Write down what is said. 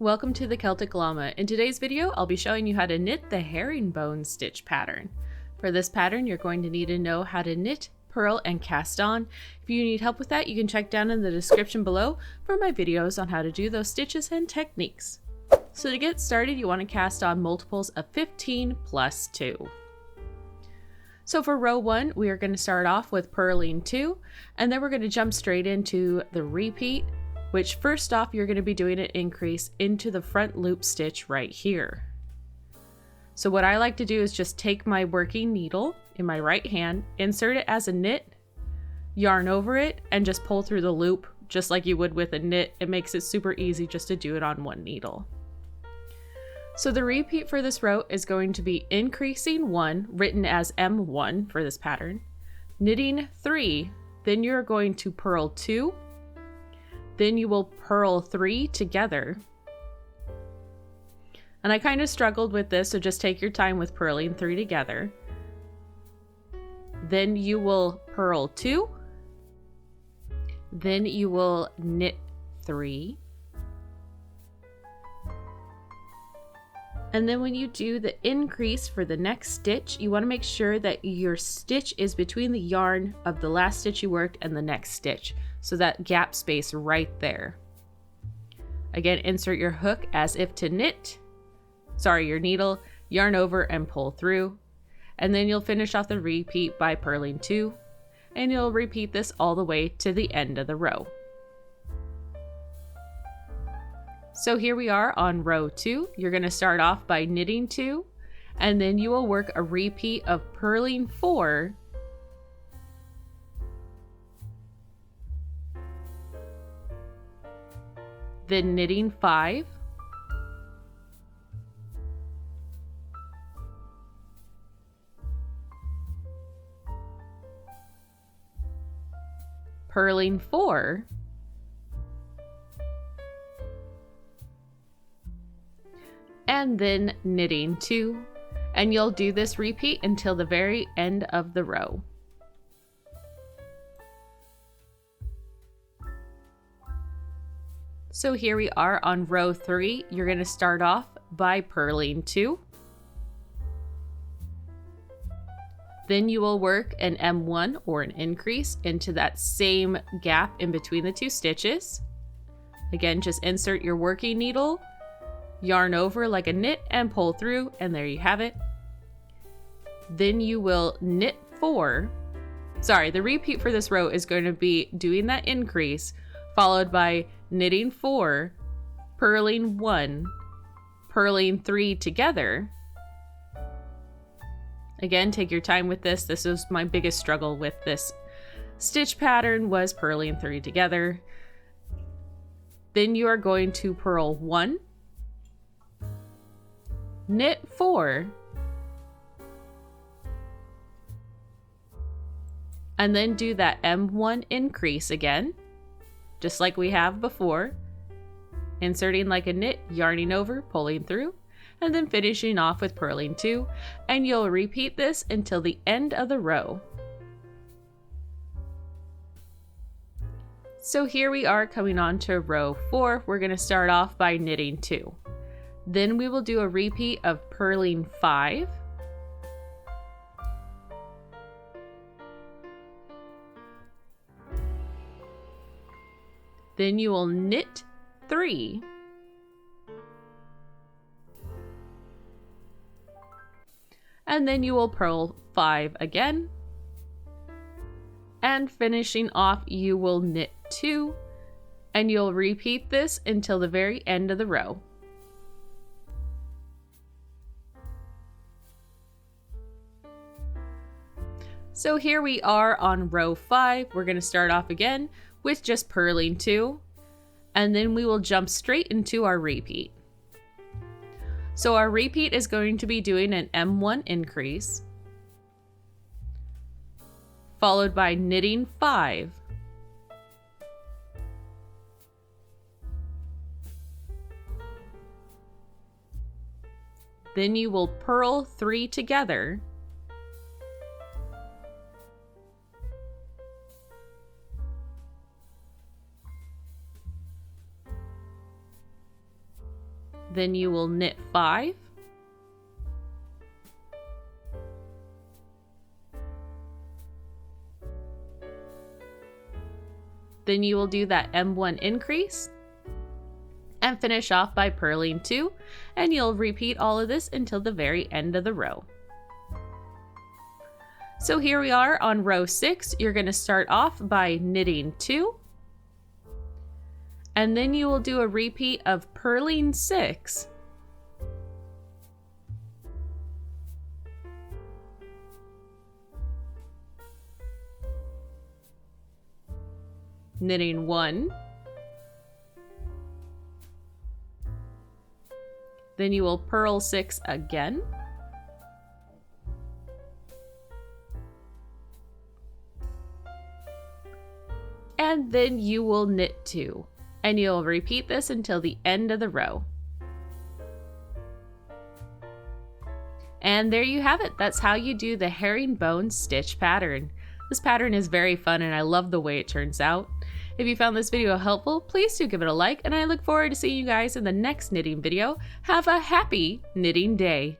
Welcome to the Celtic Llama. In today's video, I'll be showing you how to knit the herringbone stitch pattern. For this pattern, you're going to need to know how to knit, purl, and cast on. If you need help with that, you can check down in the description below for my videos on how to do those stitches and techniques. So to get started, you want to cast on multiples of 15 plus 2. So for row 1, we are going to start off with purling 2, and then we're going to jump straight into the repeat, which first off, you're going to be doing an increase into the front loop stitch right here. So what I like to do is just take my working needle in my right hand, insert it as a knit, yarn over it, and just pull through the loop just like you would with a knit. It makes it super easy just to do it on one needle. So the repeat for this row is going to be increasing 1, written as M1 for this pattern, knitting 3, then you're going to purl 2, then you will purl 3 together. And I kind of struggled with this, so just take your time with purling 3 together. Then you will purl 2, then you will knit 3. And then when you do the increase for the next stitch, you want to make sure that your stitch is between the yarn of the last stitch you worked and the next stitch. So that gap space right there. Again, insert your hook as if to knit, your needle, yarn over and pull through. And then you'll finish off the repeat by purling 2, and you'll repeat this all the way to the end of the row. So here we are on row 2. You're going to start off by knitting 2, and then you will work a repeat of purling 4, then knitting 5, purling 4, and then knitting 2, and you'll do this repeat until the very end of the row. So here we are on row 3. You're going to start off by purling 2. Then you will work an M1 or an increase into that same gap in between the 2 stitches. Again, just insert your working needle, yarn over like a knit and pull through, and there you have it. Then you will knit 4. The repeat for this row is going to be doing that increase followed by knitting 4, purling 1, purling 3 together. Again, take your time with this. This was my biggest struggle with this stitch pattern, was purling 3 together. Then you are going to purl 1, knit 4, and then do that M1 increase again, just like we have before, inserting like a knit, yarning over, pulling through, and then finishing off with purling 2, and you'll repeat this until the end of the row. So here we are coming on to row 4. We're going to start off by knitting 2. Then we will do a repeat of purling 5, then you will knit 3, and then you will purl 5 again, and finishing off you will knit 2, and you'll repeat this until the very end of the row. So here we are on row 5. We're going to start off again with just purling 2, and then we will jump straight into our repeat. So our repeat is going to be doing an M1 increase, followed by knitting 5, then you will purl 3 together, Then you will knit 5. Then you will do that M1 increase and finish off by purling 2, and you'll repeat all of this until the very end of the row. So here we are on row 6. You're going to start off by knitting 2, and then you will do a repeat of purling 6, knitting 1, then you will purl 6 again, and then you will knit 2, and you'll repeat this until the end of the row. And there you have it. That's how you do the herringbone stitch pattern. This pattern is very fun and I love the way it turns out. If you found this video helpful, please do give it a like, and I look forward to seeing you guys in the next knitting video. Have a happy knitting day!